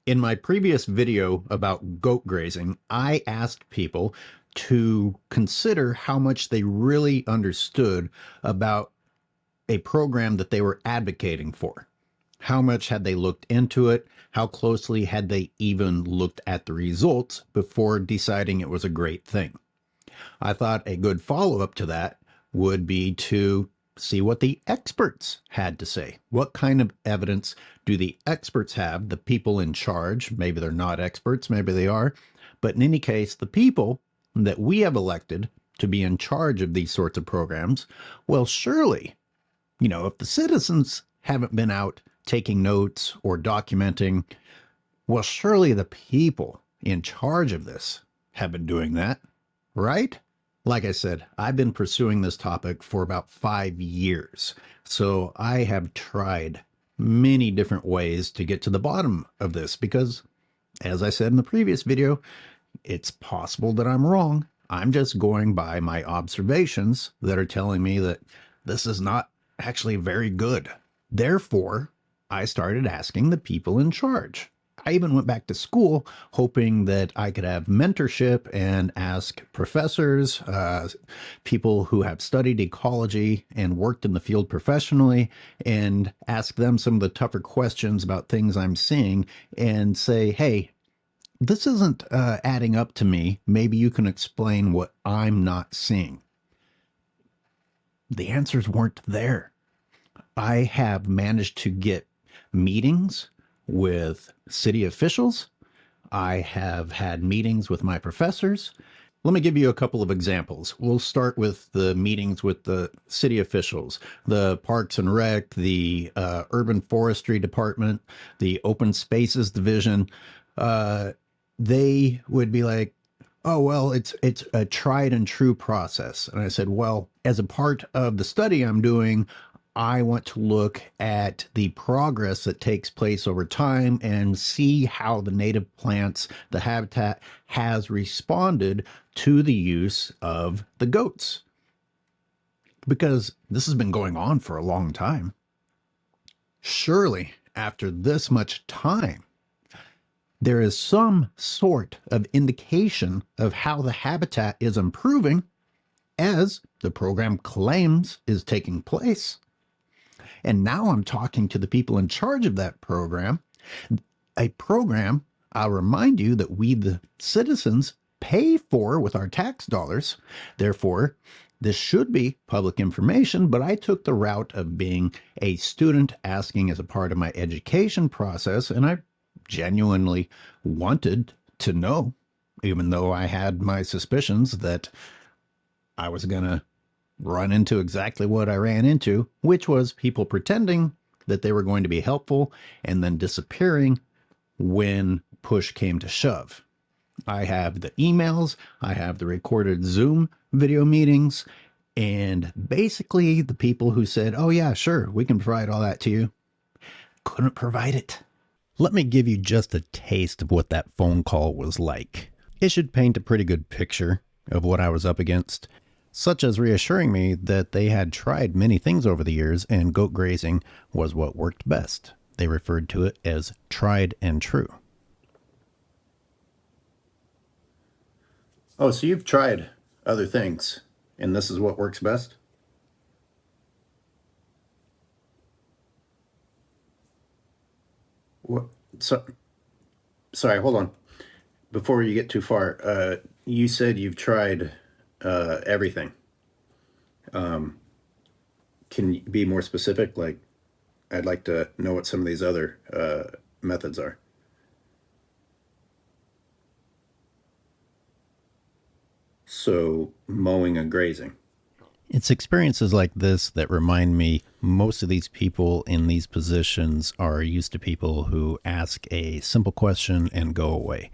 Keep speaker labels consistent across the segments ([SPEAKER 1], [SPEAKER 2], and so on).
[SPEAKER 1] In my previous video about goat grazing, I asked people to consider how much they really understood about a program that they were advocating for. How much had they looked into it? How closely had they even looked at the results before deciding it was a great thing? I thought a good follow-up to that would be to see what the experts had to say. What kind of evidence do the experts have, the people in charge? Maybe they're not experts, maybe they are. But in any case, the people that we have elected to be in charge of these sorts of programs, well, surely, if the citizens haven't been out taking notes or documenting, well, surely the people in charge of this have been doing that, right? Like I said, I've been pursuing this topic for about 5 years. So I have tried many different ways to get to the bottom of this because, as I said in the previous video, it's possible that I'm wrong. I'm just going by my observations that are telling me that this is not actually very good. Therefore, I started asking the people in charge. I even went back to school hoping that I could have mentorship and ask professors, people who have studied ecology and worked in the field professionally, and ask them some of the tougher questions about things I'm seeing and say, hey, this isn't adding up to me. Maybe you can explain what I'm not seeing. The answers weren't there. I have managed to get meetings with city officials. I have had meetings with my professors. Let me give you a couple of examples. We'll start with the meetings with the city officials, the Parks and Rec, the Urban Forestry Department, the Open Spaces Division. They would be like, oh, well, it's a tried and true process. And I said, well, as a part of the study I'm doing, I want to look at the progress that takes place over time and see how the native plants, the habitat, has responded to the use of the goats. Because this has been going on for a long time. Surely, after this much time, there is some sort of indication of how the habitat is improving as the program claims is taking place. And now I'm talking to the people in charge of that program, a program, I'll remind you, that we, the citizens, pay for with our tax dollars. Therefore, this should be public information, but I took the route of being a student asking as a part of my education process, and I genuinely wanted to know, even though I had my suspicions that I was going to run into exactly what I ran into, which was people pretending that they were going to be helpful and then disappearing when push came to shove. I have the emails, I have the recorded Zoom video meetings, and basically the people who said, oh yeah, sure, we can provide all that to you, couldn't provide it. Let me give you just a taste of what that phone call was like. It should paint a pretty good picture of what I was up against, such as reassuring me that they had tried many things over the years and goat grazing was what worked best. They referred to it as tried and true. Oh, so you've tried other things, and this is what works best? What? So, sorry, hold on. Before you get too far, you said you've tried everything. Can you be more specific? Like, I'd like to know what some of these other methods are. So, mowing and grazing. It's experiences like this that remind me most of these people in these positions are used to people who ask a simple question and go away.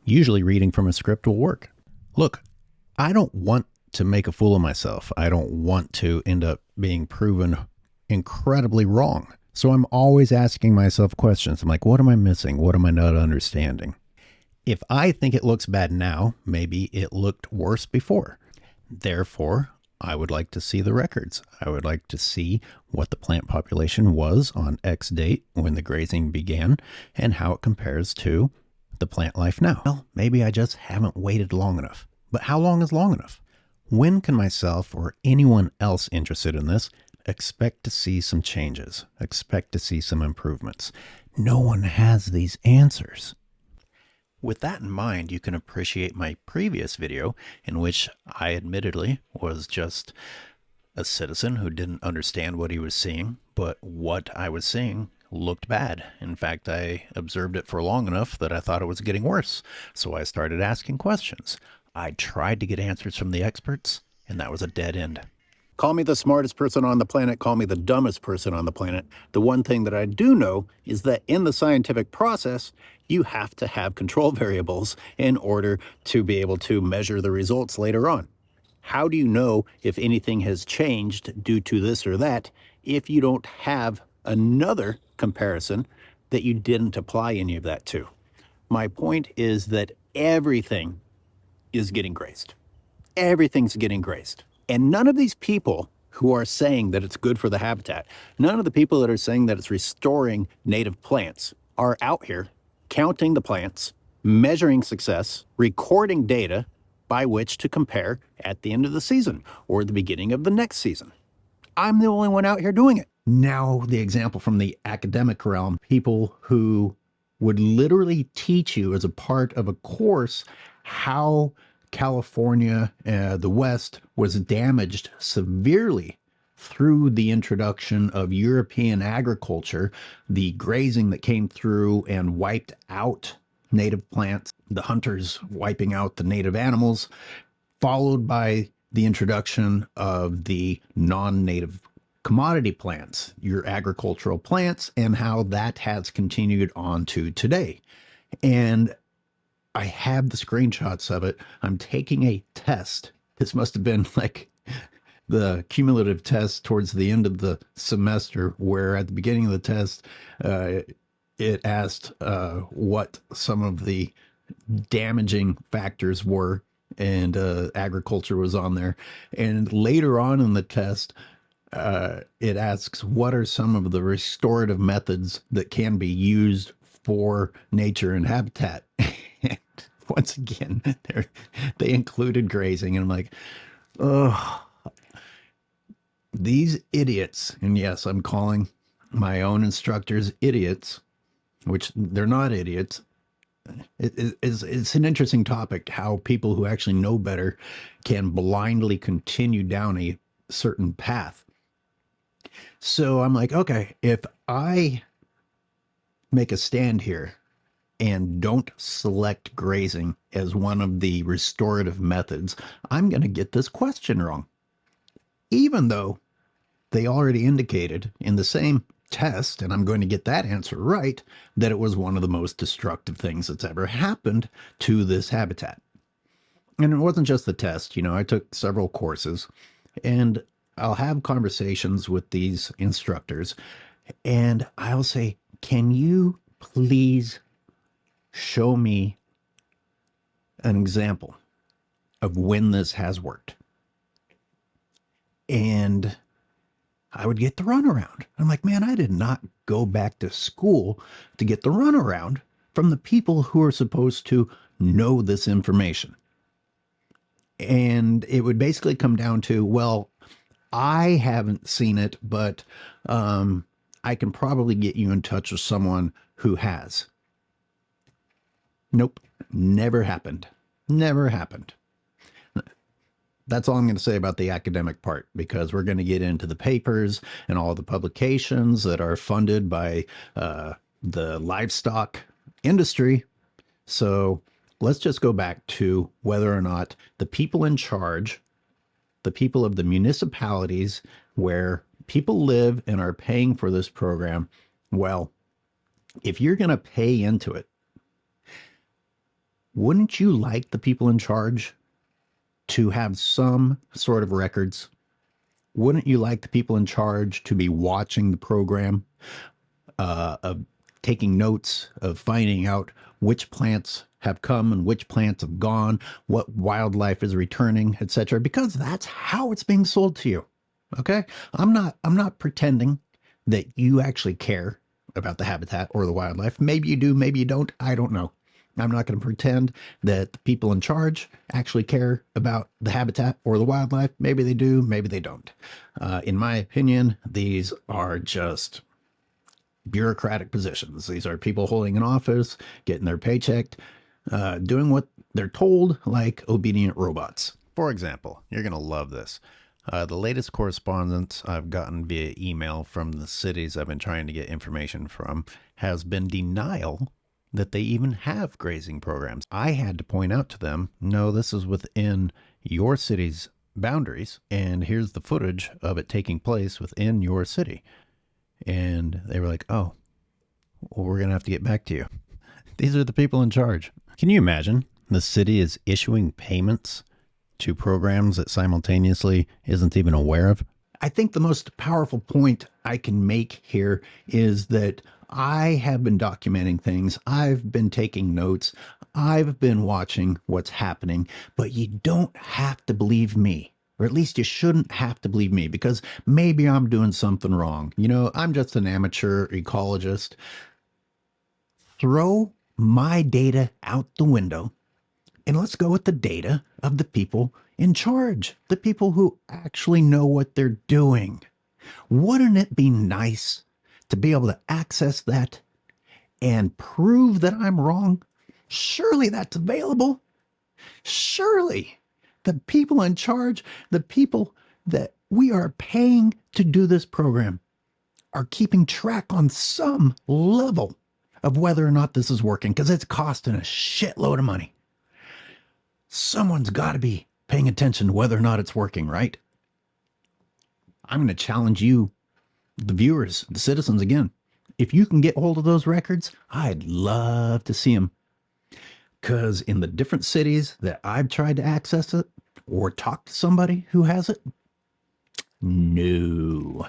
[SPEAKER 1] Usually reading from a script will work. Look, I don't want to make a fool of myself. I don't want to end up being proven incredibly wrong. So I'm always asking myself questions. I'm like, what am I missing? What am I not understanding? If I think it looks bad now, maybe it looked worse before. Therefore, I would like to see the records. I would like to see what the plant population was on X date when the grazing began and how it compares to the plant life now. Well, maybe I just haven't waited long enough. But how long is long enough? When can myself or anyone else interested in this expect to see some changes, expect to see some improvements? No one has these answers. With that in mind, you can appreciate my previous video in which I admittedly was just a citizen who didn't understand what he was seeing, but what I was seeing looked bad. In fact, I observed it for long enough that I thought it was getting worse. So I started asking questions. I tried to get answers from the experts, and that was a dead end. Call me the smartest person on the planet, call me the dumbest person on the planet. The one thing that I do know is that in the scientific process, you have to have control variables in order to be able to measure the results later on. How do you know if anything has changed due to this or that if you don't have another comparison that you didn't apply any of that to? My point is that everything is getting grazed. Everything's getting grazed. And none of these people who are saying that it's good for the habitat, none of the people that are saying that it's restoring native plants are out here counting the plants, measuring success, recording data by which to compare at the end of the season or the beginning of the next season. I'm the only one out here doing it. Now, the example from the academic realm, people who would literally teach you as a part of a course how California, the West, was damaged severely through the introduction of European agriculture, the grazing that came through and wiped out native plants, the hunters wiping out the native animals, followed by the introduction of the non-native commodity plants, your agricultural plants, and how that has continued on to today. And I have the screenshots of it. I'm taking a test. This must have been like the cumulative test towards the end of the semester, where at the beginning of the test, it asked what some of the damaging factors were, and agriculture was on there. And later on in the test, it asks what are some of the restorative methods that can be used for nature and habitat. And once again, they included grazing, and I'm like, oh, these idiots. And yes, I'm calling my own instructors idiots, which they're not idiots. It's an interesting topic, how people who actually know better can blindly continue down a certain path. So I'm like, okay, if I make a stand here and don't select grazing as one of the restorative methods, I'm going to get this question wrong. Even though they already indicated in the same test, and I'm going to get that answer right, that it was one of the most destructive things that's ever happened to this habitat. And it wasn't just the test, I took several courses, and I'll have conversations with these instructors, and I'll say, can you please show me an example of when this has worked? And I would get the runaround. I'm like, man, I did not go back to school to get the runaround from the people who are supposed to know this information. And it would basically come down to, well, I haven't seen it, but I can probably get you in touch with someone who has. Nope, never happened. Never happened. That's all I'm going to say about the academic part, because we're going to get into the papers and all the publications that are funded by the livestock industry. So let's just go back to whether or not the people in charge, the people of the municipalities where people live and are paying for this program, well, if you're going to pay into it, wouldn't you like the people in charge to have some sort of records? Wouldn't you like the people in charge to be watching the program taking notes of finding out which plants have come and which plants have gone, what wildlife is returning, etc., because that's how it's being sold to you. Okay? I'm not pretending that you actually care about the habitat or the wildlife. Maybe you do, maybe you don't. I don't know. I'm not going to pretend that the people in charge actually care about the habitat or the wildlife. Maybe they do, maybe they don't. In my opinion, these are just bureaucratic positions. These are people holding an office, getting their paycheck, doing what they're told like obedient robots.
[SPEAKER 2] For example, you're going to love this. The latest correspondence I've gotten via email from the cities I've been trying to get information from has been denial that they even have grazing programs. I had to point out to them, no, this is within your city's boundaries, and here's the footage of it taking place within your city. And they were like, oh, well, we're going to have to get back to you. These are the people in charge. Can you imagine? The city is issuing payments to programs that simultaneously isn't even aware of.
[SPEAKER 1] I think the most powerful point I can make here is that I have been documenting things. I've been taking notes. I've been watching what's happening, but you don't have to believe me. Or at least you shouldn't have to believe me, because maybe I'm doing something wrong. You know, I'm just an amateur ecologist. Throw my data out the window and let's go with the data of the people in charge, the people who actually know what they're doing. Wouldn't it be nice to be able to access that and prove that I'm wrong? Surely that's available. Surely the people in charge, the people that we are paying to do this program, are keeping track on some level of whether or not this is working, because it's costing a shitload of money. Someone's got to be paying attention to whether or not it's working, right? I'm going to challenge you, the viewers, the citizens, again. If you can get hold of those records, I'd love to see them. Because in the different cities that I've tried to access it or talk to somebody who has it, no.